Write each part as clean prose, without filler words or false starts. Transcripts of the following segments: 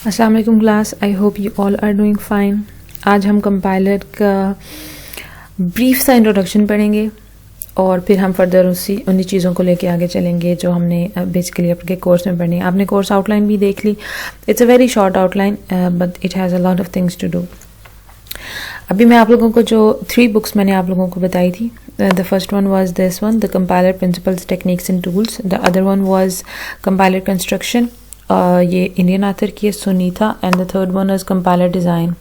अस्सलाम वालेकुम class, I hope you all are doing fine. आज हम कंपाइलर का ब्रीफ सा इंट्रोडक्शन पढ़ेंगे और फिर हम फर्दर उन्हीं चीज़ों को लेके आगे चलेंगे जो हमने बेसिकली अपने कोर्स में पढ़नी है। आपने कोर्स आउटलाइन भी देख ली। It's a very short outline but it has a lot of things to do. अभी मैं आप लोगों को जो 3 बुक्स मैंने आप लोगों को बताई थी, the first one was this one, the compiler principles techniques and tools. The other one was compiler construction, ये इंडियन ऑथर की है Sunita, and the third one is compiler design.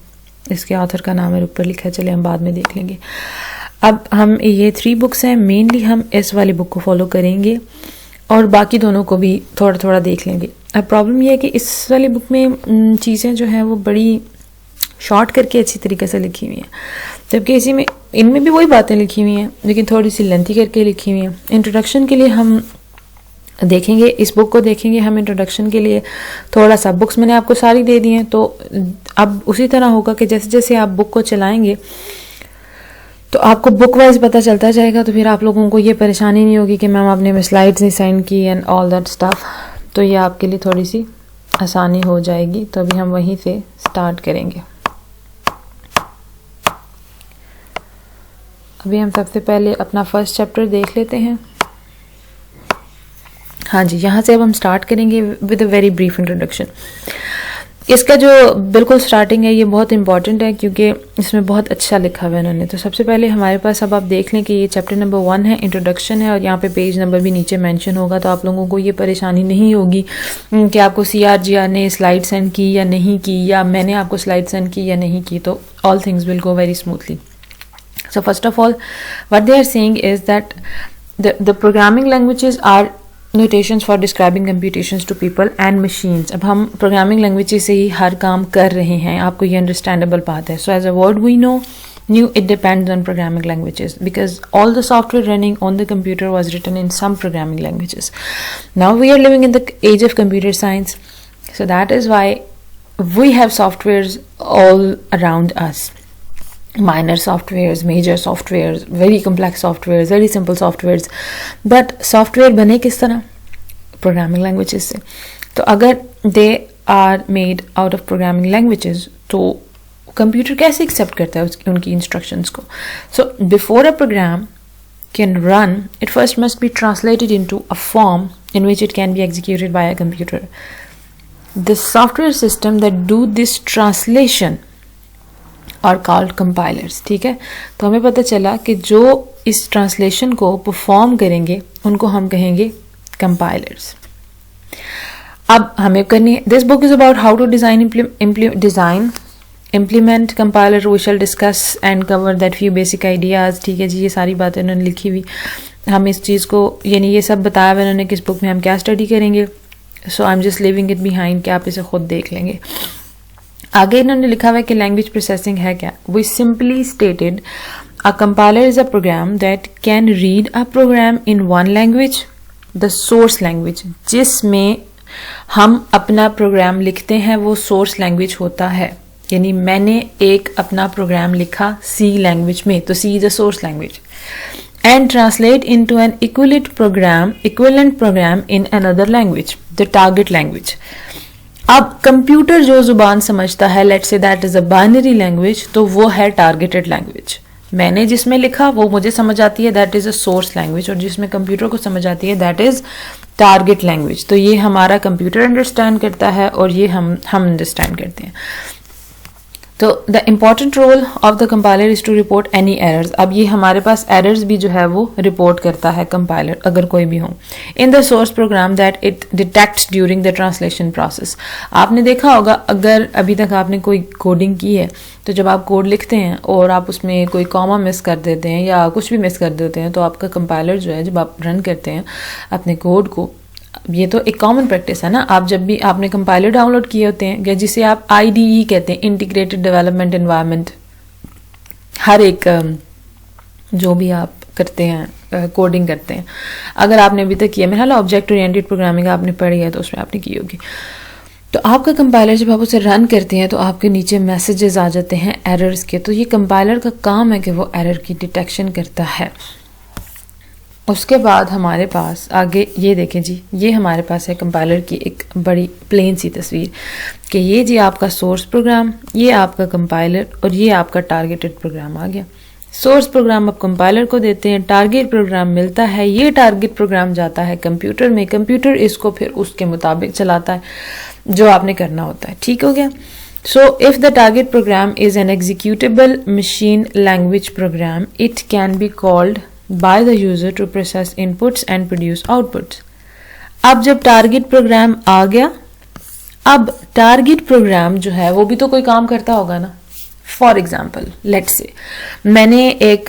इसके ऑथर का नाम है ऊपर लिखा है, चले हम बाद में देख लेंगे। अब हम ये 3 बुक्स हैं, मेनली हम इस वाली बुक को फॉलो करेंगे और बाकी दोनों को भी थोड़ा थोड़ा देख लेंगे। अब प्रॉब्लम ये है कि इस वाली बुक में चीज़ें जो हैं वो बड़ी शॉर्ट करके अच्छी तरीके से लिखी हुई हैं, जबकि इनमें भी वही बातें लिखी हुई हैं लेकिन थोड़ी सी लेंथी करके लिखी हुई हैं। इंट्रोडक्शन के लिए हम देखेंगे, इस बुक को देखेंगे हम इंट्रोडक्शन के लिए थोड़ा सा। बुक्स मैंने आपको सारी दे दी हैं, तो अब उसी तरह होगा कि जैसे जैसे आप बुक को चलाएंगे तो आपको बुक वाइज पता चलता जाएगा, तो फिर आप लोगों को ये परेशानी नहीं होगी कि मैम आपने में स्लाइड्स नहीं सेंड की एंड ऑल दैट स्टफ। तो ये आपके लिए थोड़ी सी आसानी हो जाएगी। तो अभी हम वहीं से स्टार्ट करेंगे। अभी हम सबसे पहले अपना फर्स्ट चैप्टर देख लेते हैं। हाँ जी, यहाँ से अब हम स्टार्ट करेंगे with a very brief introduction. इसका जो बिल्कुल स्टार्टिंग है ये बहुत इंपॉर्टेंट है क्योंकि इसमें बहुत अच्छा लिखा हुआ है इन्होंने। तो सबसे पहले हमारे पास अब आप देख लें कि ये चैप्टर नंबर 1 है, इंट्रोडक्शन है, और यहाँ पे पेज नंबर भी नीचे मेंशन होगा, तो आप लोगों को ये परेशानी नहीं होगी कि आपको CRGR ने स्लाइड सेंड की या नहीं की, या मैंने आपको स्लाइड सेंड की या नहीं की। तो all things will go very smoothly. So first of all, what they are saying is that the programming languages are notations for describing computations to people and machines. अब हम programming languages से ही हर काम कर रहे हैं, आपको ये understandable बात है। So as a word we know, it depends on programming languages because all the software running on the computer was written in some programming languages. Now we are living in the age of computer science, so that is why we have softwares all around us. Minor softwares, major softwares, very complex softwares, very simple softwares. But software बने किस तरह? Programming languages से। तो अगर they are made out of programming languages, तो computer कैसे accept करता है उनकी इंस्ट्रक्शंस को? So before a program can run, it first must be translated into a form in which it can be executed by a computer. The software system that do this translation और called compilers. ठीक है, तो हमें पता चला कि जो इस ट्रांसलेशन को परफॉर्म करेंगे उनको हम कहेंगे कंपाइलर्स। अब हमें करनी है, this book is about how to implement compiler. We shall discuss and cover that few basic ideas. ठीक है जी, ये सारी बातें उन्होंने लिखी हुई, हम इस चीज़ को यानी ये सब बताया हुआ उन्होंने कि इस बुक में हम क्या स्टडी करेंगे। So I am just leaving it behind कि आप इसे खुद देख लेंगे। आगे इन्होंने लिखा हुआ है कि लैंग्वेज प्रोसेसिंग है क्या। We simply stated a compiler is a program that can read a program in one language, the source language. जिसमें हम अपना प्रोग्राम लिखते हैं वो सोर्स लैंग्वेज होता है, यानी मैंने एक अपना प्रोग्राम लिखा C लैंग्वेज में, तो C is a source language, and translate into an equivalent program in another language, the target language. अब कंप्यूटर जो जुबान समझता है, let's say that is a binary language, तो वो है टारगेटेड लैंग्वेज। मैंने जिसमें लिखा वो मुझे समझ आती है, that is a source language, और जिसमें कंप्यूटर को समझ आती है दैट इज टारगेट लैंग्वेज। तो ये हमारा कंप्यूटर अंडरस्टैंड करता है और ये हम अंडरस्टैंड करते हैं। तो the important role of the compiler is to report any errors. अब ये हमारे पास एरर्स भी जो है वो रिपोर्ट करता है कंपाइलर, अगर कोई भी हो, in the source program that it detects during the translation process. आपने देखा होगा, अगर अभी तक आपने कोई कोडिंग की है तो जब आप कोड लिखते हैं और आप उसमें कोई कॉमा मिस कर देते हैं या कुछ भी मिस कर देते हैं, तो आपका कंपाइलर जो है जब आप रन करते हैं अपने कोड को, ये तो एक कॉमन प्रैक्टिस है ना, आप जब भी आपने कंपाइलर डाउनलोड किए होते हैं या जिसे आप IDE कहते हैं, इंटीग्रेटेड डेवलपमेंट एनवायरनमेंट, हर एक जो भी आप करते हैं कोडिंग करते हैं, अगर आपने अभी तक किया, मेरा ख्याल ऑब्जेक्ट ओरिएंटेड प्रोग्रामिंग आपने पढ़ी है तो उसमें आपने की होगी, तो आपका कंपाइलर जब आप उसे रन करते हैं तो आपके नीचे मैसेजेस आ जाते हैं एरर्स के। तो ये कंपाइलर का काम है कि वो एरर की डिटेक्शन करता है। उसके बाद हमारे पास आगे ये देखें जी, ये हमारे पास है कंपाइलर की एक बड़ी प्लेन सी तस्वीर कि ये जी आपका सोर्स प्रोग्राम, ये आपका कंपाइलर और ये आपका टारगेटेड प्रोग्राम आ गया। सोर्स प्रोग्राम आप कंपाइलर को देते हैं, टारगेट प्रोग्राम मिलता है, ये टारगेट प्रोग्राम जाता है कंप्यूटर में, कंप्यूटर इसको फिर उसके मुताबिक चलाता है जो आपने करना होता है। ठीक हो गया। So if the target program is an executable machine language program, it can be called by the user to process inputs and produce outputs. अब जब टारगेट प्रोग्राम आ गया, अब टारगेट प्रोग्राम जो है वो भी तो कोई काम करता होगा ना। फॉर एग्जाम्पल लेट्स से मैंने एक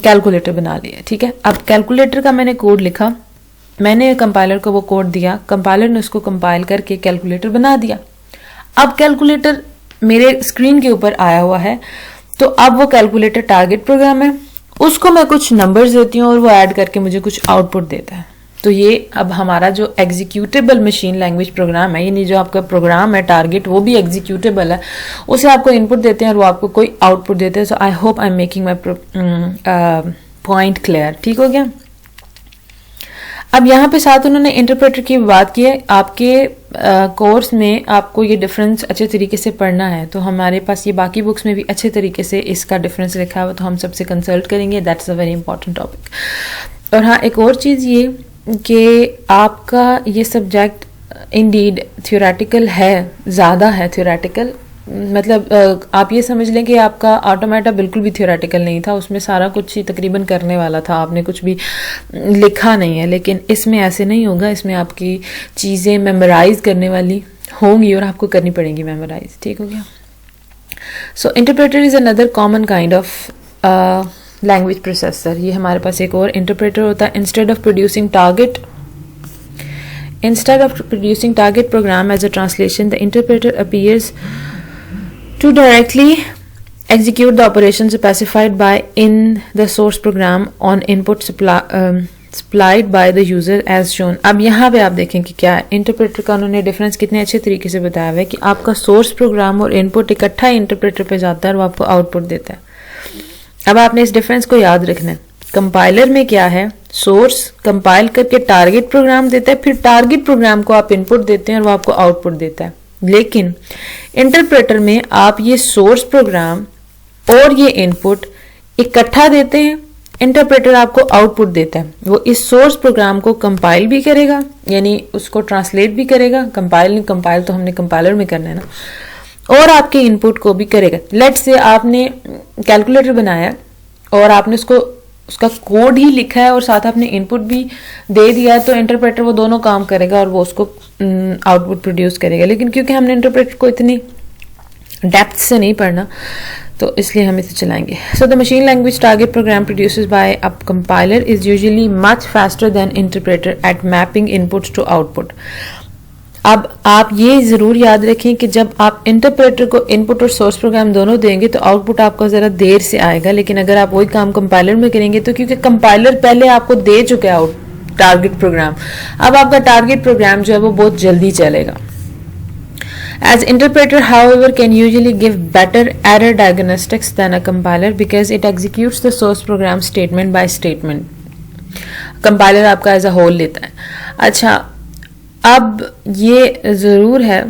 कैलकुलेटर बना लिया, ठीक है। अब कैलकुलेटर का मैंने कोड लिखा, मैंने कंपाइलर को वो कोड दिया, कंपाइलर ने उसको कंपाइल करके कैलकुलेटर बना दिया। अब कैलकुलेटर मेरे स्क्रीन के ऊपर आया हुआ है, तो अब वो कैलकुलेटर टारगेट प्रोग्राम है, उसको मैं कुछ नंबर्स देती हूँ और वो ऐड करके मुझे कुछ आउटपुट देता है। तो ये अब हमारा जो एग्जीक्यूटेबल मशीन लैंग्वेज प्रोग्राम है, यानी जो आपका प्रोग्राम है टारगेट वो भी एग्जीक्यूटेबल है, उसे आपको इनपुट देते हैं और वो आपको कोई आउटपुट देते हैं। So I hope I am making my point clear. ठीक हो गया। अब यहाँ पे साथ उन्होंने इंटरप्रेटर की बात की है। आपके कोर्स में आपको ये डिफरेंस अच्छे तरीके से पढ़ना है, तो हमारे पास ये बाकी बुक्स में भी अच्छे तरीके से इसका डिफरेंस लिखा हुआ, तो हम सबसे कंसल्ट करेंगे। That's a very important topic. और हाँ, एक और चीज़ ये कि आपका ये सब्जेक्ट इंडीड थ्योरेटिकल है, ज़्यादा है थ्योरेटिकल, मतलब आप ये समझ लें कि आपका ऑटोमेटा बिल्कुल भी थ्योरेटिकल नहीं था, उसमें सारा कुछ ही तकरीबन करने वाला था, आपने कुछ भी लिखा नहीं है। लेकिन इसमें ऐसे नहीं होगा, इसमें आपकी चीज़ें मेमोराइज करने वाली होंगी और आपको करनी पड़ेंगी मेमोराइज। ठीक हो गया। So interpreter is another common kind of language processor. ये हमारे पास एक और इंटरप्रेटर होता है। Instead of producing target program as a translation, the interpreter appears to directly execute the operations specified by in the source program on input supplied by the user as shown. अब यहाँ पे आप देखें कि क्या है, इंटरप्रेटर का उन्होंने डिफरेंस कितने अच्छे तरीके से बताया हुआ है कि आपका सोर्स प्रोग्राम और इनपुट इकट्ठा इंटरप्रेटर पे जाता है और वो आपको आउटपुट देता है। अब आपने इस डिफरेंस को याद रखना है। कंपाइलर में क्या है, सोर्स कंपाइल करके टारगेट प्रोग्राम देता है, फिर टारगेट प्रोग्राम को आप इनपुट देते हैं और वो आपको आउटपुट देता है। लेकिन इंटरप्रेटर में आप ये सोर्स प्रोग्राम और ये इनपुट इकट्ठा देते हैं, इंटरप्रेटर आपको आउटपुट देता है। वो इस सोर्स प्रोग्राम को कंपाइल भी करेगा, यानी उसको ट्रांसलेट भी करेगा, कंपाइल तो हमने कंपाइलर में करना है ना, और आपके इनपुट को भी करेगा। लेट्स से आपने कैलकुलेटर बनाया और आपने उसका कोड ही लिखा है और साथ आपने इनपुट भी दे दिया है, तो इंटरप्रेटर वो दोनों काम करेगा और वो उसको आउटपुट प्रोड्यूस करेगा। लेकिन क्योंकि हमने इंटरप्रेटर को इतनी डेप्थ से नहीं पढ़ना, तो इसलिए हम इसे चलाएंगे। So the machine language target program produces by a compiler is usually much faster than interpreter at mapping inputs to output. अब आप ये जरूर याद रखें कि जब आप इंटरप्रेटर को इनपुट और सोर्स प्रोग्राम दोनों देंगे तो आउटपुट आपको जरा देर से आएगा। लेकिन अगर आप वही काम कंपाइलर में करेंगे तो क्योंकि कंपाइलर पहले आपको दे चुका है टारगेट प्रोग्राम, अब आपका टारगेट प्रोग्राम जो है वो बहुत जल्दी चलेगा। As interpreter, however, can usually give better error diagnostics than a compiler because it executes the source program statement by statement. Compiler आपका as a whole लेता है। अच्छा, अब ये ज़रूर है,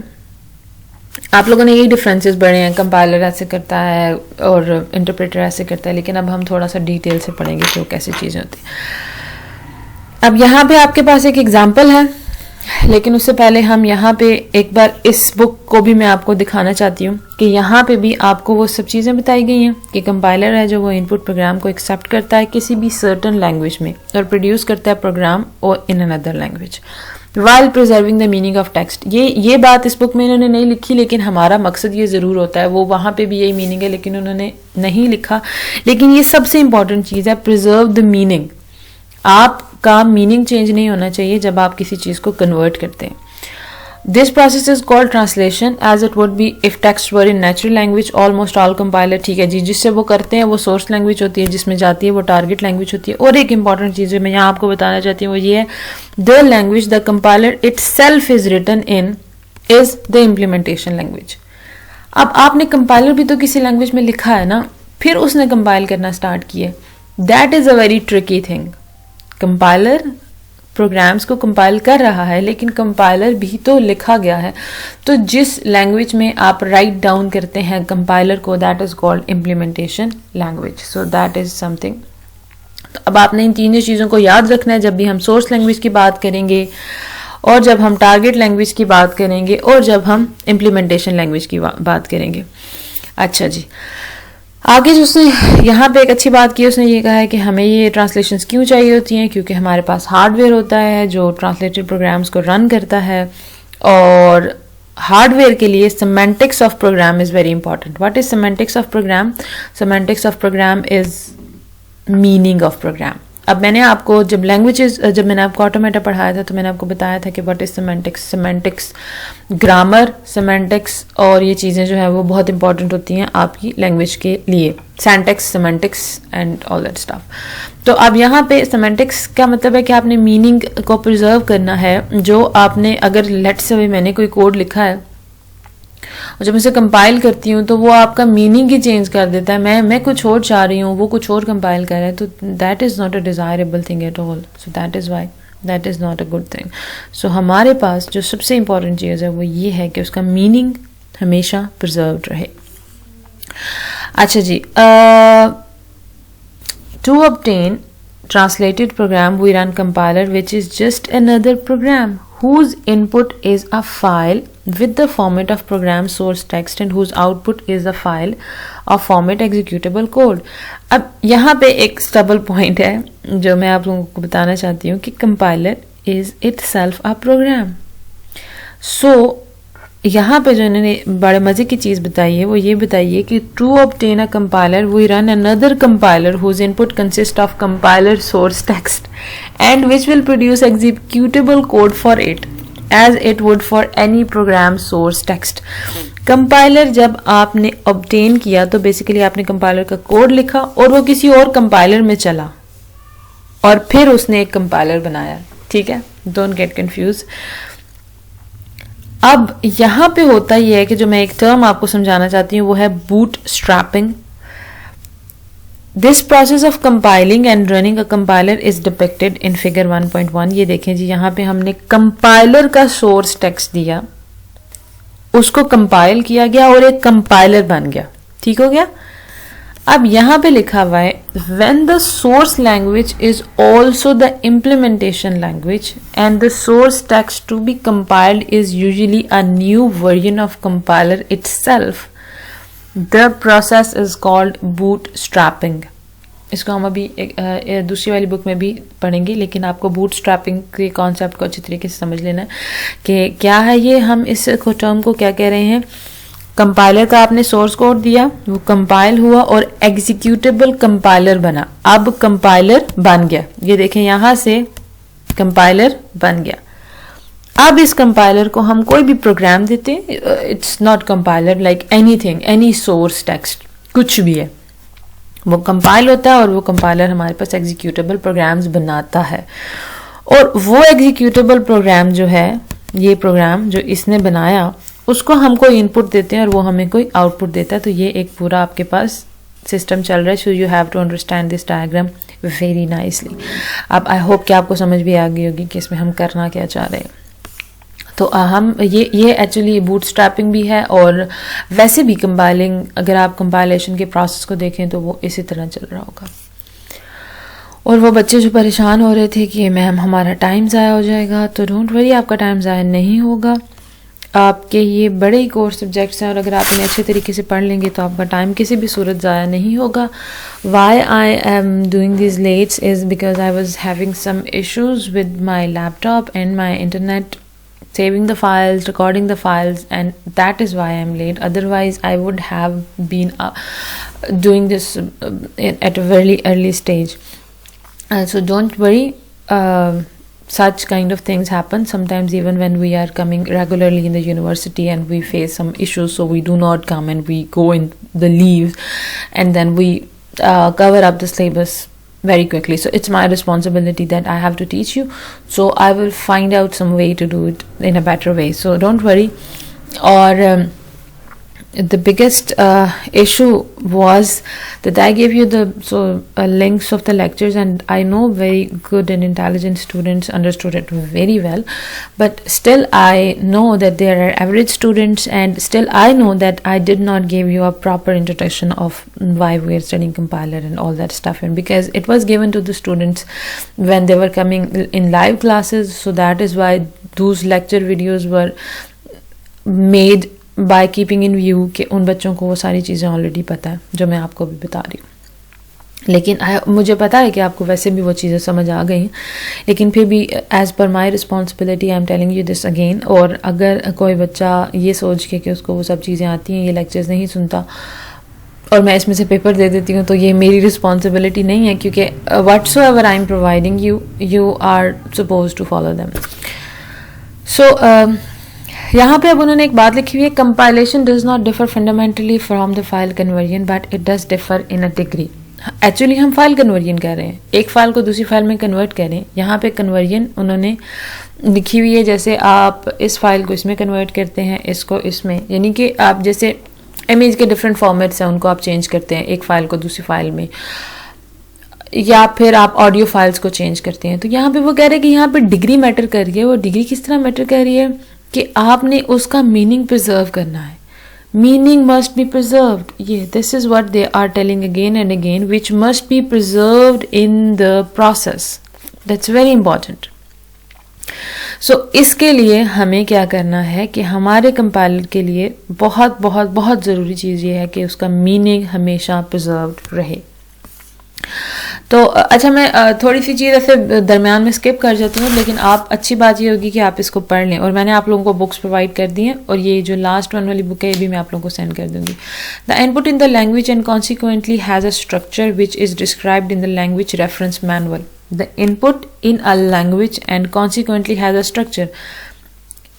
आप लोगों ने यही डिफरेंसेस पढ़े हैं, कंपाइलर ऐसे करता है और इंटरप्रेटर ऐसे करता है, लेकिन अब हम थोड़ा सा डिटेल से पढ़ेंगे कि वो कैसी चीज़ें होती हैं। अब यहाँ पे आपके पास एक एग्जांपल है, लेकिन उससे पहले हम यहाँ पे एक बार इस बुक को भी मैं आपको दिखाना चाहती हूँ कि यहाँ पे भी आपको वो सब चीज़ें बताई गई हैं कि कंपाइलर है जो वो इनपुट प्रोग्राम को एक्सेप्ट करता है किसी भी सर्टन लैंग्वेज में और प्रोड्यूस करता है प्रोग्राम और इन another language while preserving the meaning of text. ये बात इस बुक में इन्होंने नहीं लिखी, लेकिन हमारा मकसद ये ज़रूर होता है, वो वहाँ पे भी यही मीनिंग है लेकिन उन्होंने नहीं लिखा। लेकिन ये सबसे इंपॉर्टेंट चीज़ है, प्रिजर्व द मीनिंग। आपका मीनिंग चेंज नहीं होना चाहिए जब आप किसी चीज़ को कन्वर्ट करते हैं। This process is called translation as it would be if text were in natural language. Almost all compiler, ठीक है जी, जिससे वो करते हैं वो सोर्स लैंग्वेज होती है, जिसमें जाती है वो टारगेट लैंग्वेज होती है। और एक इंपॉर्टेंट चीज़ है मैं यहाँ आपको बताना चाहती हूँ, वो ये है the language the compiler itself is written in is the implementation language. अब आपने कंपाइलर भी तो किसी लैंग्वेज में लिखा है ना, फिर उसने कंपाइल करना स्टार्ट किया। That is a very tricky thing. Compiler programs को कंपाइल कर रहा है, लेकिन कंपाइलर भी तो लिखा गया है। तो जिस लैंग्वेज में आप राइट डाउन करते हैं कंपाइलर को, that is called implementation language. So that is something. तो अब आपने इन तीनों चीज़ों को याद रखना है जब भी हम सोर्स लैंग्वेज की बात करेंगे, और जब हम टारगेट लैंग्वेज की बात करेंगे, और जब हम इम्प्लीमेंटेशन लैंग्वेज की बात करेंगे। अच्छा जी, आगे जो उसने यहाँ पे एक अच्छी बात की, उसने ये कहा है कि हमें ये ट्रांसलेशंस क्यों चाहिए होती हैं, क्योंकि हमारे पास हार्डवेयर होता है जो ट्रांसलेटेड प्रोग्राम्स को रन करता है, और हार्डवेयर के लिए semantics of program is very important. What is semantics of program? Semantics of program is meaning of program. अब मैंने आपको जब मैंने आपको ऑटोमेटा पढ़ाया था तो मैंने आपको बताया था कि what is semantics, grammar, semantics और ये चीज़ें जो है वो बहुत इंपॉर्टेंट होती हैं आपकी लैंग्वेज के लिए, syntax, semantics and all that stuff. तो अब यहाँ पे सेमेंटिक्स का मतलब है कि आपने मीनिंग को प्रिजर्व करना है। जो आपने, अगर लेट्स से मैंने कोई कोड लिखा है और जब इसे कंपाइल करती हूँ तो वो आपका मीनिंग ही चेंज कर देता है। मैं कुछ और चाह रही हूँ, वो कुछ और कंपाइल कर रहा है, तो that is not a desirable thing at all. So that is why that is not a good thing. So हमारे पास जो सबसे इंपॉर्टेंट चीज़ है वो ये है कि उसका मीनिंग हमेशा प्रिजर्व्ड रहे। अच्छा जी, to obtain translated program we run compiler, which is just another program whose input is a file with the format of program source text and whose output is a file of format executable code। अब यहाँ पे एक stubble point है जो मैं आप लोगों को बताना चाहती हूँ कि compiler is itself a program। So यहाँ पे जो इन्होंने बड़े मजे की चीज बताई है वो ये बताइए कि to obtain a compiler we run another compiler whose input consist of compiler source text and which will produce executable code for it as it would for any program source text. Compiler जब आपने obtain किया तो basically आपने compiler का code लिखा और वो किसी और कंपाइलर में चला और फिर उसने एक कंपाइलर बनाया। ठीक है, डोंट गेट कंफ्यूज। अब यहां पे होता ही है कि जो मैं एक टर्म आपको समझाना चाहती हूँ वो है boot strapping. This process of compiling and running a compiler is depicted in figure 1.1। ये देखें जी, यहां पे हमने कंपाइलर का सोर्स टेक्स्ट दिया, उसको कंपाइल किया गया और एक कंपाइलर बन गया। ठीक हो गया। अब यहां पे लिखा हुआ है when the source language is also the implementation language and the source text to be compiled is usually a new version of compiler itself, the process is called bootstrapping। इसको हम अभी दूसरी वाली बुक में भी पढ़ेंगे, लेकिन आपको बूटस्ट्रैपिंग के कॉन्सेप्ट को अच्छी तरीके से समझ लेना है कि क्या है ये, हम इस टर्म को क्या कह रहे हैं। कंपाइलर का आपने सोर्स कोड दिया, वो कंपाइल हुआ और एग्जीक्यूटेबल कंपाइलर बना। अब कंपाइलर बन गया, ये देखें यहां से कंपाइलर बन गया। अब इस कंपाइलर को हम कोई भी प्रोग्राम देते हैं, it's not compiler like anything, any source text, कुछ भी है, वो कंपाइल होता है और वो कंपाइलर हमारे पास एग्जीक्यूटेबल प्रोग्राम्स बनाता है। और वो एग्जीक्यूटेबल प्रोग्राम जो है, ये प्रोग्राम जो इसने बनाया, उसको हम कोई इनपुट देते हैं और वो हमें कोई आउटपुट देता है। तो ये एक पूरा आपके पास सिस्टम चल रहा है। So you have to understand this diagram very nicely. अब आई होप कि आपको समझ भी आ गई होगी कि इसमें हम करना क्या चाह रहे हैं। तो हम ये एक्चुअली बूटस्ट्रैपिंग भी है और वैसे भी कंपाइलिंग, अगर आप कंपाइलेशन के प्रोसेस को देखें तो वो इसी तरह चल रहा होगा। और वो बच्चे जो परेशान हो रहे थे कि मैम हमारा टाइम ज़ाया हो जाएगा, तो डोंट वरी, आपका टाइम ज़ाया नहीं होगा। आपके ये बड़े ही कोर सब्जेक्ट्स हैं और अगर आप इन्हें अच्छे तरीके से पढ़ लेंगे तो आपका टाइम किसी भी सूरत ज़ाया नहीं होगा। Why I am doing this let's is because I was having some issues with my laptop and my internet, saving the files, recording the files, and that is why I'm late. Otherwise I would have been doing this at a very early stage. So don't worry, such kind of things happen sometimes even when we are coming regularly in the university and we face some issues, so we do not come and we go in the leaves and then we cover up the syllabus very quickly. So it's my responsibility that I have to teach you, so I will find out some way to do it in a better way, so don't worry. और the biggest issue was that I gave you the links of the lectures, and I know very good and intelligent students understood it very well, but still I know that there are average students, and still I know that I did not give you a proper introduction of why we are studying compiler and all that stuff, and because it was given to the students when they were coming in live classes, so that is why those lecture videos were made by keeping in view कि उन बच्चों को वो सारी चीज़ें already पता है जो मैं आपको भी बता रही हूँ। लेकिन मुझे पता है कि आपको वैसे भी वो चीज़ें समझ आ गई हैं, लेकिन फिर भी as per my responsibility I am telling you this again. और अगर कोई बच्चा ये सोच के कि उसको वो सब चीज़ें आती हैं, ये लेक्चर्स नहीं सुनता और मैं इसमें से पेपर दे देती हूँ, तो ये मेरी रिस्पॉन्सिबिलिटी नहीं है, क्योंकि whatsoever I am providing you are suppose to follow them. So यहाँ पे अब उन्होंने एक बात लिखी हुई है, compilation does not differ fundamentally from the file conversion but it does differ in a degree. Actually हम फाइल कन्वर्जन कर रहे हैं, एक फाइल को दूसरी फाइल में कन्वर्ट कर रहे हैं। यहाँ पे कन्वर्जन उन्होंने लिखी हुई है, जैसे आप इस फाइल को इसमें कन्वर्ट करते हैं, इसको इसमें, यानी कि आप जैसे इमेज के डिफरेंट फॉर्मेट्स हैं उनको आप चेंज करते हैं एक फाइल को दूसरी फाइल में, या फिर आप ऑडियो फाइल्स को चेंज करते हैं। तो यहाँ पे वो कह रहे हैं कि यहाँ पे डिग्री मैटर कर रही है। वो डिग्री किस तरह मैटर कर रही है कि आपने उसका मीनिंग प्रिजर्व करना है। मीनिंग मस्ट बी प्रिजर्व्ड, ये this is what they are telling again and again, which must be preserved in the process. That's very important. So इसके लिए हमें क्या करना है कि हमारे कंपाइलर के लिए बहुत बहुत बहुत ज़रूरी चीज़ ये है कि उसका मीनिंग हमेशा प्रिजर्व्ड रहे। तो अच्छा, मैं थोड़ी सी चीज़ ऐसे दरमियान में स्किप कर जाती हूँ, लेकिन आप अच्छी बात ये होगी कि आप इसको पढ़ लें। और मैंने आप लोगों को बुक्स प्रोवाइड कर दी हैं, और ये जो लास्ट वन वाली बुक है ये भी मैं आप लोगों को सेंड कर दूँगी। The input in the language and consequently has a structure which is described in the language reference manual. The input in a language and consequently has a structure.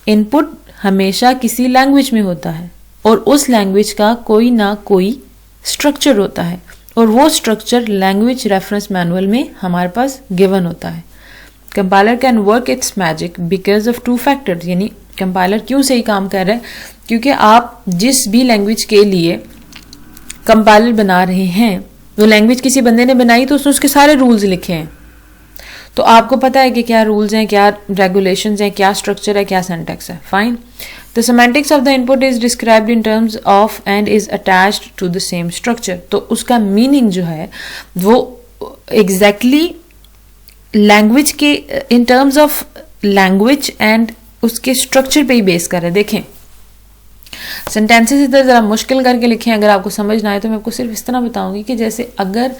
Input हमेशा किसी लैंग्वेज में होता है और उस language का कोई ना कोई स्ट्रक्चर होता है, और वो स्ट्रक्चर लैंग्वेज रेफरेंस मैनुअल में हमारे पास गिवन होता है। Compiler can work it's magic because of two factors. यानी कंपाइलर क्यों सही काम कर रहा है, क्योंकि आप जिस भी लैंग्वेज के लिए कंपाइलर बना रहे हैं, वो लैंग्वेज किसी बंदे ने बनाई तो उसने उसके सारे रूल्स लिखे हैं, तो आपको पता है कि क्या रूल्स हैं, क्या रेगुलेशंस हैं, क्या स्ट्रक्चर है, क्या सिंटैक्स है। Fine. The semantics of the input is described in terms of and is attached to the same structure। तो उसका मीनिंग जो है वो एग्जैक्टली लैंग्वेज के in terms of language and उसके स्ट्रक्चर पे ही बेस कर रहे हैं। देखें, सेंटेंसेस इधर ज़रा मुश्किल करके लिखे हैं, अगर आपको समझ ना आए तो मैं आपको सिर्फ इस तरह बताऊंगी कि जैसे अगर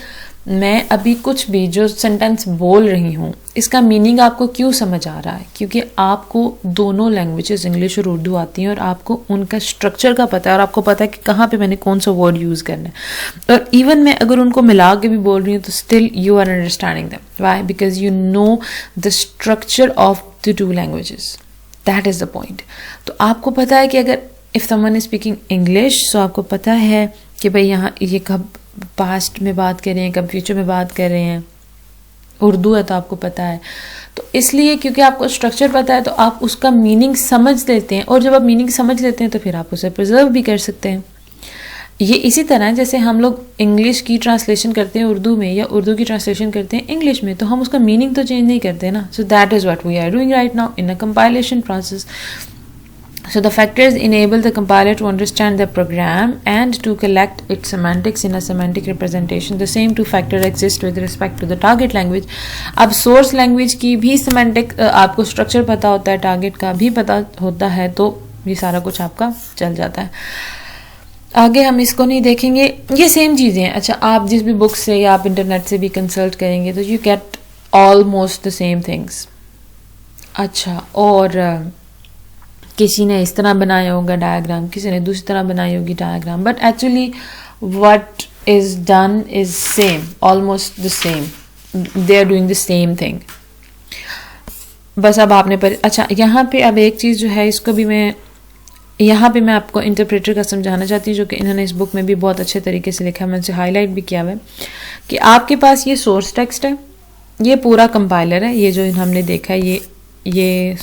मैं अभी कुछ भी जो सेंटेंस बोल रही हूँ इसका मीनिंग आपको क्यों समझ आ रहा है, क्योंकि आपको दोनों लैंग्वेजेस इंग्लिश और उर्दू आती हैं और आपको उनका स्ट्रक्चर का पता है, और आपको पता है कि कहाँ पे मैंने कौन सा वर्ड यूज़ करना है। और इवन मैं अगर उनको मिला के भी बोल रही हूँ तो still you are understanding them. Why? Because you know the structure of the two languages. That is the point. तो आपको पता है कि अगर if someone is speaking English, so आपको पता है कि भाई यहाँ ये कब पास्ट में बात कर रहे हैं, कब फ्यूचर में बात कर रहे हैं। उर्दू है तो आपको पता है, तो इसलिए क्योंकि आपको स्ट्रक्चर पता है तो आप उसका मीनिंग समझ लेते हैं, और जब आप मीनिंग समझ लेते हैं तो फिर आप उसे प्रिजर्व भी कर सकते हैं। ये इसी तरह जैसे हम लोग इंग्लिश की ट्रांसलेशन करते हैं उर्दू में, या उर्दू की ट्रांसलेशन करते हैं इंग्लिश में, तो हम उसका मीनिंग तो चेंज नहीं करते ना। So that is what we are doing right now in a compilation process. So the factors enable the compiler to understand the program and to collect its semantics in a semantic representation. The same two factors exist with respect to the target language. अब source language की भी semantic आपको structure पता होता है, target का भी पता होता है, तो ये सारा कुछ आपका चल जाता है। आगे हम इसको नहीं देखेंगे, ये सेम चीज़ें हैं। अच्छा, आप जिस भी बुक से या आप इंटरनेट से भी कंसल्ट करेंगे तो you get almost the same things. अच्छा, और किसी ने इस तरह बनाया होगा डायग्राम, किसी ने दूसरी तरह बनाई होगी diagram, but actually what is done is same, almost the same, they are doing the same thing. बस अब आपने अच्छा, यहाँ पे अब एक चीज़ जो है इसको भी मैं यहाँ पे मैं आपको इंटरप्रेटर का समझाना चाहती हूँ, जो कि इन्होंने इस बुक में भी बहुत अच्छे तरीके से लिखा है, मैंने उसे हाईलाइट भी किया हुआ है कि आपके पास ये सोर्स टेक्स्ट है, ये पूरा कंपाइलर है, ये जो हमने देखा है ये ये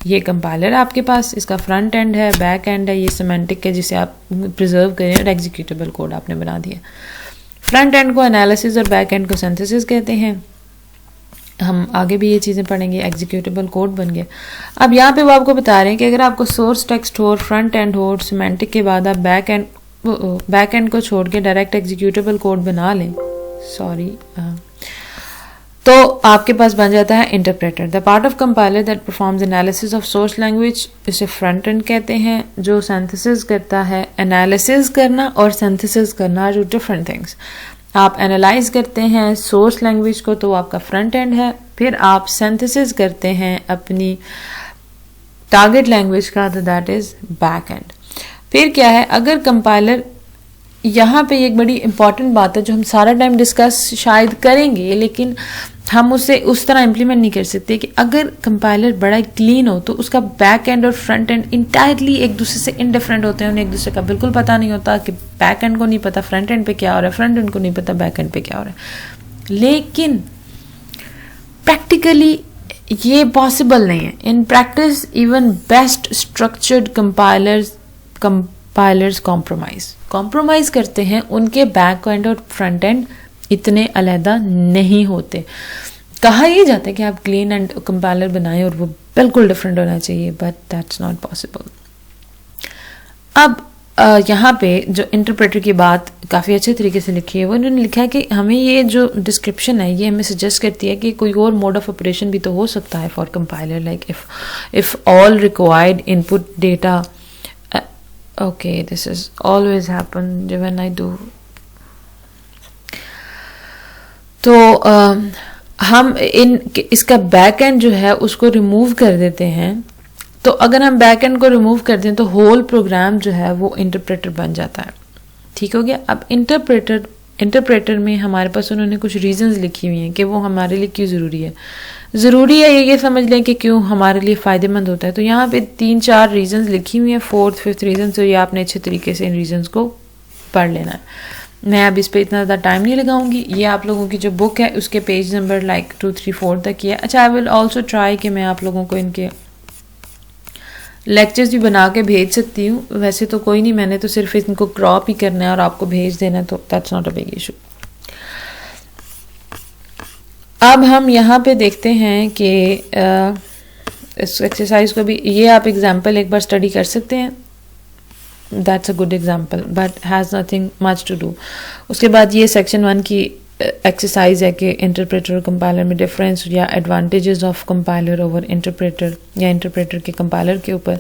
ये कंपाइलर है आपके पास, इसका फ्रंट एंड है, बैक एंड है, ये सिमेंटिक है जिसे आप प्रिजर्व करें और एग्जीक्यूटेबल कोड आपने बना दिया। फ्रंट एंड को एनालिसिस और बैक एंड को सिंथेसिस कहते हैं। हम आगे भी ये चीज़ें पढ़ेंगे, एग्जीक्यूटेबल कोड बन गया। अब यहाँ पे वो आपको बता रहे हैं कि अगर आपको सोर्स टेक्स्ट हो, फ्रंट एंड हो, सिमेंटिक के बाद आप बैक एंड को छोड़ के डायरेक्ट एग्जीक्यूटेबल कोड बना लें, तो आपके पास बन जाता है interpreter. The part of compiler that performs analysis of source language, इसे फ्रंट एंड कहते हैं। जो सिंथेसिस करता है, एनालिसिस करना और सिंथेसिस करना आर डिफरेंट थिंग्स। आप एनालाइज करते हैं सोर्स लैंग्वेज को तो आपका फ्रंट एंड है, फिर आप सिंथेसिस करते हैं अपनी टारगेट लैंग्वेज का तो दैट इज बैक एंड। फिर क्या है, अगर कंपाइलर, यहाँ पे एक बड़ी इंपॉर्टेंट बात है जो हम सारा टाइम डिस्कस शायद करेंगे लेकिन हम उसे उस तरह इम्प्लीमेंट नहीं कर सकते कि अगर कंपाइलर बड़ा क्लीन हो तो उसका बैक एंड और फ्रंट एंड इंटायरली एक दूसरे से इंडिफरेंट होते हैं, उन्हें एक दूसरे का बिल्कुल पता नहीं होता कि बैक एंड को नहीं पता फ्रंट एंड पे क्या हो रहा है, फ्रंट एंड को नहीं पता बैक एंड पे क्या हो रहा है। लेकिन प्रैक्टिकली ये पॉसिबल नहीं है। In practice even best structured compilers compromise करते हैं, उनके बैक एंड और फ्रंट एंड इतने अलहदा नहीं होते। कहा यह जाता है कि आप क्लीन एंड कंपाइलर बनाएं और वो बिल्कुल डिफरेंट होना चाहिए, बट दैट्स नॉट पॉसिबल। अब यहाँ पे जो इंटरप्रेटर की बात काफ़ी अच्छे तरीके से लिखी है, वो उन्होंने लिखा है कि हमें ये जो डिस्क्रिप्शन है ये हमें सजेस्ट करती है कि कोई और मोड ऑफ ऑपरेशन भी तो हो सकता है for compiler, like if all required input data, okay this is always happen when I do. तो हम इसका बैक एंड जो है उसको रिमूव कर देते हैं। तो अगर हम बैक एंड को रिमूव कर दें तो होल प्रोग्राम जो है वो इंटरप्रेटर बन जाता है। ठीक हो गया। अब इंटरप्रेटर में हमारे पास उन्होंने कुछ रीजंस लिखी हुई हैं कि वो हमारे लिए क्यों ज़रूरी है। ज़रूरी है ये समझ लें कि क्यों हमारे लिए फ़ायदेमंद होता है। तो यहाँ पे 3-4 रीजंस लिखी हुई हैं, 4th 5th रीजन। तो ये आपने अच्छे तरीके से इन रीजंस को पढ़ लेना है। मैं अब इस पर इतना ज़्यादा टाइम नहीं लगाऊंगी। ये आप लोगों की जो बुक है उसके पेज नंबर 2, 3, 4 तक ही है। अच्छा, आई विल ऑल्सो ट्राई कि मैं आप लोगों को इनके लेक्चर्स भी बना के भेज सकती हूँ। वैसे तो कोई नहीं, मैंने तो सिर्फ इनको क्रॉप ही करना है और आपको भेज देना है, तो that's not a big issue. अब हम यहाँ पे देखते हैं कि इस एक्सरसाइज को भी, ये आप एग्जाम्पल एक बार स्टडी कर सकते हैं। That's a good example but has nothing much to do. उसके बाद ये सेक्शन 1 की एक्सरसाइज है कि इंटरप्रेटर और कंपाइलर में डिफरेंस या advantages of compiler over interpreter या इंटरप्रेटर के कंपाइलर के ऊपर।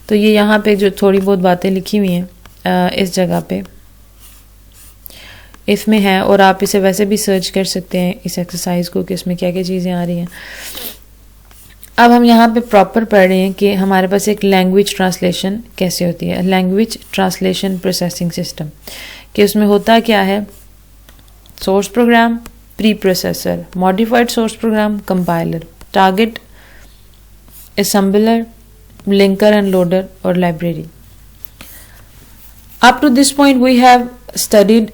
तो ये यहाँ पे जो थोड़ी बहुत बातें लिखी हुई हैं इस जगह पे इसमें है, और आप इसे वैसे भी सर्च कर सकते हैं इस एक्सरसाइज को कि इसमें क्या क्या चीज़ें आ रही हैं। अब हम यहाँ पे प्रॉपर पढ़ रहे हैं कि हमारे पास एक लैंग्वेज ट्रांसलेशन कैसे होती है, लैंग्वेज ट्रांसलेशन प्रोसेसिंग सिस्टम, कि उसमें होता क्या है, source program, preprocessor, modified source program, compiler, target, assembler, linker and loader और library. Up to this point we have studied.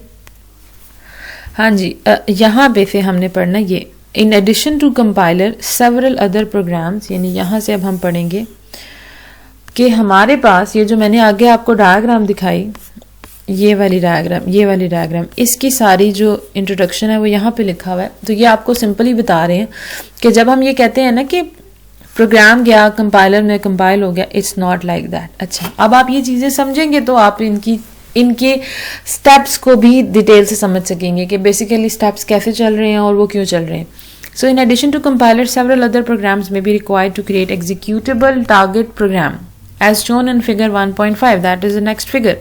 हाँ जी, यहाँ पे से हमने पढ़ना ये, in addition to compiler several other programs, यानी यहाँ से अब हम पढ़ेंगे कि हमारे पास ये जो मैंने आगे आपको डायग्राम दिखाई, ये वाली डायग्राम, इसकी सारी जो इंट्रोडक्शन है वो यहाँ पे लिखा हुआ है। तो ये आपको सिंपली बता रहे हैं कि जब हम ये कहते हैं ना कि प्रोग्राम गया कंपाइलर में कंपाइल हो गया, इट्स नॉट लाइक दैट। अच्छा, अब आप ये चीज़ें समझेंगे तो आप इनके स्टेप्स को भी डिटेल से समझ सकेंगे कि बेसिकली स्टेप्स कैसे चल रहे हैं और वो क्यों चल रहे हैं। So in addition to compiler, several other programs may be required to create executable target program as shown in figure 1.5, that is the next figure.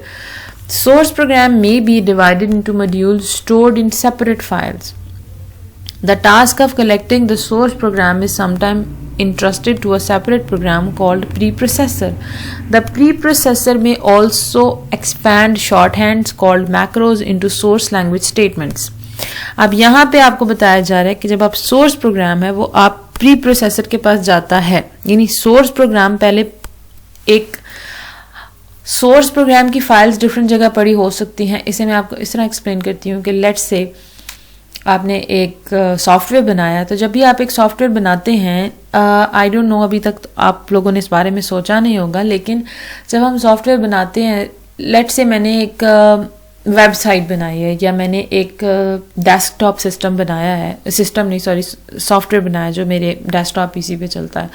Source program may be divided into modules stored in separate files. The task of collecting the source program is sometimes entrusted to a separate program called preprocessor. The preprocessor may also expand shorthands called macros into source language statements. अब यहाँ पे आपको बताया जा रहा है कि जब आप सोर्स प्रोग्राम है वो आप प्री प्रोसेसर के पास जाता है, यानी सोर्स प्रोग्राम पहले एक सोर्स प्रोग्राम की फाइल्स डिफरेंट जगह पड़ी हो सकती हैं। इसे मैं आपको इस तरह एक्सप्लेन करती हूँ कि लेट्स से आपने एक सॉफ्टवेयर बनाया, तो जब भी आप एक सॉफ्टवेयर बनाते हैं, आई डोंट नो अभी तक तो आप लोगों ने इस बारे में सोचा नहीं होगा, लेकिन जब हम सॉफ्टवेयर बनाते हैं, लेट्स से मैंने एक वेबसाइट बनाई है या मैंने एक डेस्कटॉप सिस्टम बनाया है, सिस्टम नहीं सॉरी सॉफ्टवेयर बनाया जो मेरे डेस्कटॉप पीसी पे चलता है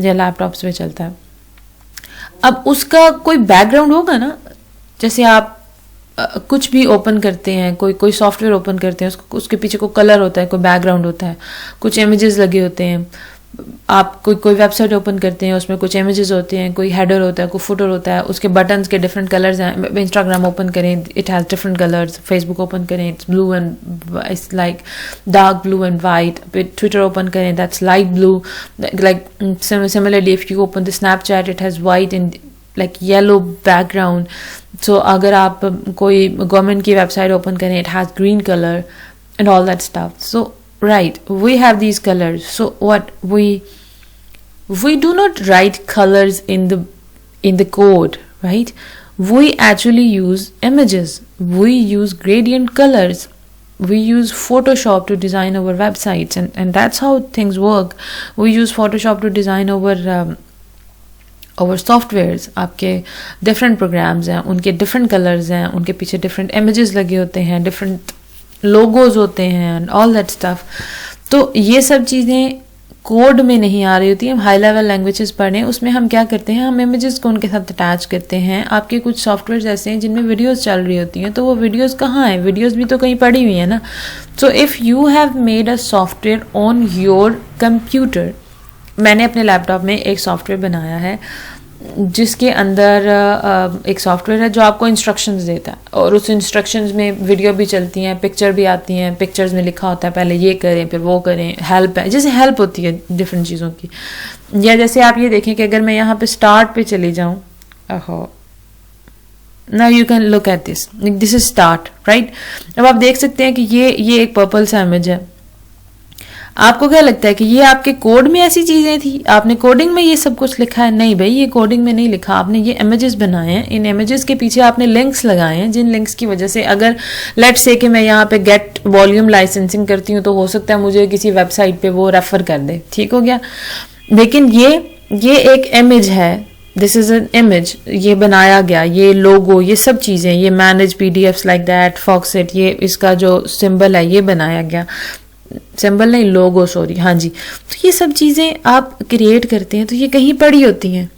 या लैपटॉप्स पे चलता है। अब उसका कोई बैकग्राउंड होगा ना, जैसे आप कुछ भी ओपन करते हैं, कोई सॉफ्टवेयर ओपन करते हैं, उसके पीछे कोई कलर होता है, कोई बैकग्राउंड होता है, कुछ इमेजेस लगे होते हैं। आप कोई वेबसाइट ओपन करते हैं, उसमें कुछ इमेजेस होते हैं, कोई हेडर होता है, कोई फुटर होता है, उसके बटन्स के डिफरेंट कलर्स हैं। इंस्टाग्राम ओपन करें, it has different colours. Facebook open करें, it's blue and it's like dark blue and white. Twitter open करें, that's light blue. Like similarly if you open the Snapchat, it has white and like yellow background. So अगर आप कोई government की website open करें, it has green colour and all that stuff. So right, we have these colors. So what we do not write colors in the code, right? We actually use images. We use gradient colors. We use Photoshop to design our websites, and that's how things work. We use Photoshop to design our softwares. आपके different programs हैं, उनके different colors हैं, उनके पीछे different images लगे होते हैं, different logos होते हैं एंड ऑल दैट स्टफ। तो ये सब चीज़ें कोड में नहीं आ रही होती हैं। हम हाई लेवल लैंग्वेजेस पढ़ रहे हैं, उसमें हम क्या करते हैं, हम इमेजेस को उनके साथ अटैच करते हैं। आपके कुछ सॉफ्टवेयर ऐसे हैं जिनमें वीडियोस चल रही होती हैं, तो वो वीडियोस कहाँ हैं, वीडियोस भी तो कहीं पड़ी हुई है ना। So if you have made a software on your computer, मैंने अपने लैपटॉप में एक सॉफ्टवेयर बनाया है जिसके अंदर एक सॉफ्टवेयर है जो आपको इंस्ट्रक्शंस देता है, और उस इंस्ट्रक्शंस में वीडियो भी चलती हैं, पिक्चर भी आती हैं। पिक्चर्स में लिखा होता है पहले ये करें फिर वो करें, हेल्प है, जैसे हेल्प होती है डिफरेंट चीज़ों की। या जैसे आप ये देखें कि अगर मैं यहाँ पे स्टार्ट पे चली जाऊँ, now you can look at this is start, right. अब आप देख सकते हैं कि ये एक पर्पल सा इमेज है। आपको क्या लगता है कि ये आपके कोड में ऐसी चीजें थी, आपने कोडिंग में ये सब कुछ लिखा है? नहीं भाई, ये कोडिंग में नहीं लिखा, आपने ये इमेजेस बनाए हैं। इन इमेजेस के पीछे आपने लिंक्स लगाए हैं, जिन लिंक्स की वजह से अगर लेट्स से कि मैं यहाँ पे गेट वॉल्यूम लाइसेंसिंग करती हूँ, तो हो सकता है मुझे किसी वेबसाइट पे वो रेफर कर दे, ठीक हो गया। लेकिन ये एक इमेज है, दिस इज एन इमेज, ये बनाया गया, ये लोगो, ये सब चीजें, ये मैनेज पीडीएफ्स लाइक दैट, फॉक्सेट, ये इसका जो सिंबल है ये बनाया गया, सिंबल नहीं लोगो सॉरी, हाँ जी। तो ये सब चीजें आप क्रिएट करते हैं तो ये कहीं पड़ी होती हैं।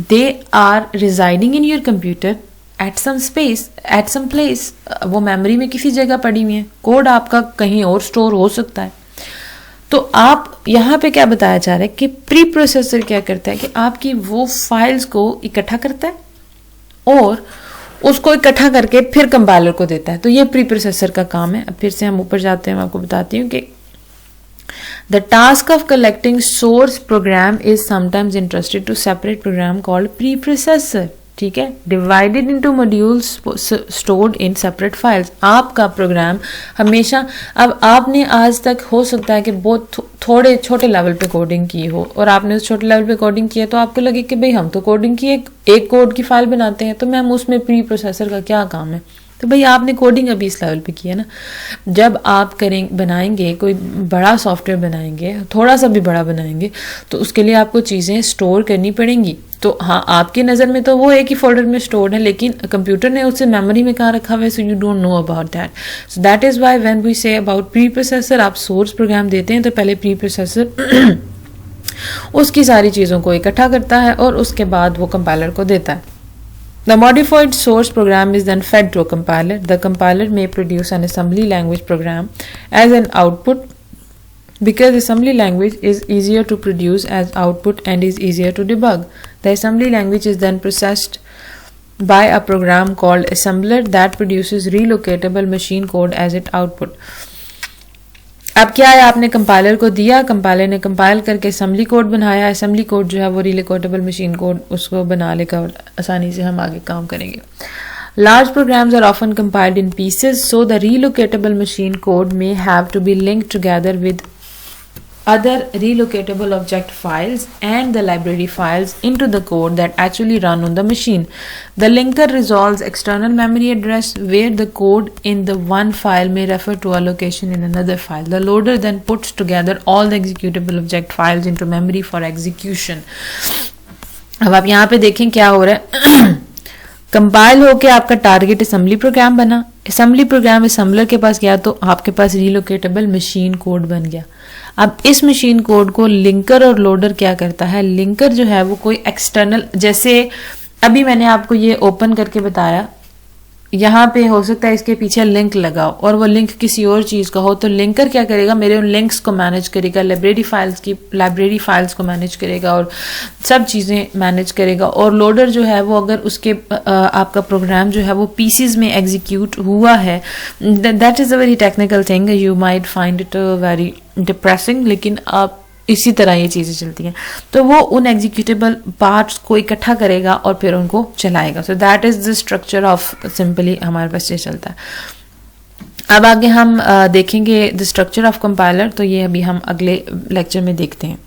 They are residing in your computer at some space, at some place. वो मेमोरी में किसी जगह पड़ी हुई है। कोड आपका कहीं और स्टोर हो सकता है। तो आप यहाँ पे क्या बताया जा रहा है कि प्री प्रोसेसर क्या करता है कि आपकी वो फाइल्स को इकट्ठा करता है और उसको इकट्ठा करके फिर कंपाइलर को देता है। तो ये प्री प्रोसेसर का काम है। अब फिर से हम ऊपर जाते हैं, मैं आपको बताती हूँ कि the task of collecting source program is sometimes entrusted to separate program called preprocessor, ठीक है, divided into modules stored in separate files। आपका प्रोग्राम हमेशा, अब आपने आज तक हो सकता है कि बहुत थोड़े छोटे लेवल पे कोडिंग की हो, और आपने उस छोटे लेवल पे कोडिंग की है तो आपको लगे कि भाई हम तो कोडिंग की एक कोड की फाइल बनाते हैं, तो मैम उसमें प्री प्रोसेसर का क्या काम है। तो भाई आपने कोडिंग अभी इस लेवल पे की है ना। जब आप बनाएंगे कोई बड़ा सॉफ्टवेयर बनाएंगे, थोड़ा सा भी बड़ा बनाएंगे, तो उसके लिए आपको चीज़ें स्टोर करनी पड़ेंगी। तो हाँ, आपकी नज़र में तो वो एक ही फोल्डर में स्टोर्ड है, लेकिन कंप्यूटर ने उसे मेमोरी में कहाँ रखा हुआ है, so you don't know about that. So that is why when we say about preprocessor, आप सोर्स प्रोग्राम देते हैं तो पहले प्री प्रोसेसर उसकी सारी चीज़ों को इकट्ठा करता है और उसके बाद वो कंपाइलर को देता है। The modified source program is then fed to a compiler. The compiler may produce an assembly language program as an output because assembly language is easier to produce as output and is easier to debug. The assembly language is then processed by a program called assembler that produces relocatable machine code as its output. अब क्या है, आपने compiler को दिया, compiler ने compile करके assembly code बनाया, assembly code जो है वो रिलोकेटेबल मशीन कोड उसको बना लेगा और आसानी से हम आगे काम करेंगे। Large programs are often compiled in pieces, so the relocatable machine code may have to be linked together with other relocatable object files and the library files into the code that actually run on the machine. The linker resolves external memory address where the code in the one file may refer to a location in another file. The loader then puts together all the executable object files into memory for execution. अब आप यहाँ पे देखें क्या हो रहा है. Compile होके आपका टारगेट असेंबली प्रोग्राम बना, असेंबली प्रोग्राम असेंबलर के पास गया तो आपके पास रिलोकेटेबल मशीन कोड बन गया. अब इस मशीन कोड को लिंकर और लोडर क्या करता है, लिंकर जो है वो कोई एक्सटर्नल, जैसे अभी मैंने आपको ये ओपन करके बताया, यहाँ पे हो सकता है इसके पीछे लिंक लगाओ और वो लिंक किसी और चीज का हो, तो लिंकर क्या करेगा, मेरे उन लिंक्स को मैनेज करेगा, लाइब्रेरी फाइल्स को मैनेज करेगा और सब चीजें मैनेज करेगा. और लोडर जो है वो अगर उसके आपका प्रोग्राम जो है वो पीसीज में एग्जीक्यूट हुआ है, that is a very technical thing, you might find it very depressing, लेकिन आप इसी तरह ये चीज़ें चलती हैं. तो वो उन एग्जीक्यूटेबल पार्ट्स को इकट्ठा करेगा और फिर उनको चलाएगा. So that is the structure of simply हमारे पास ये चलता है. अब आगे हम देखेंगे द स्ट्रक्चर ऑफ कंपाइलर, तो ये अभी हम अगले लेक्चर में देखते हैं.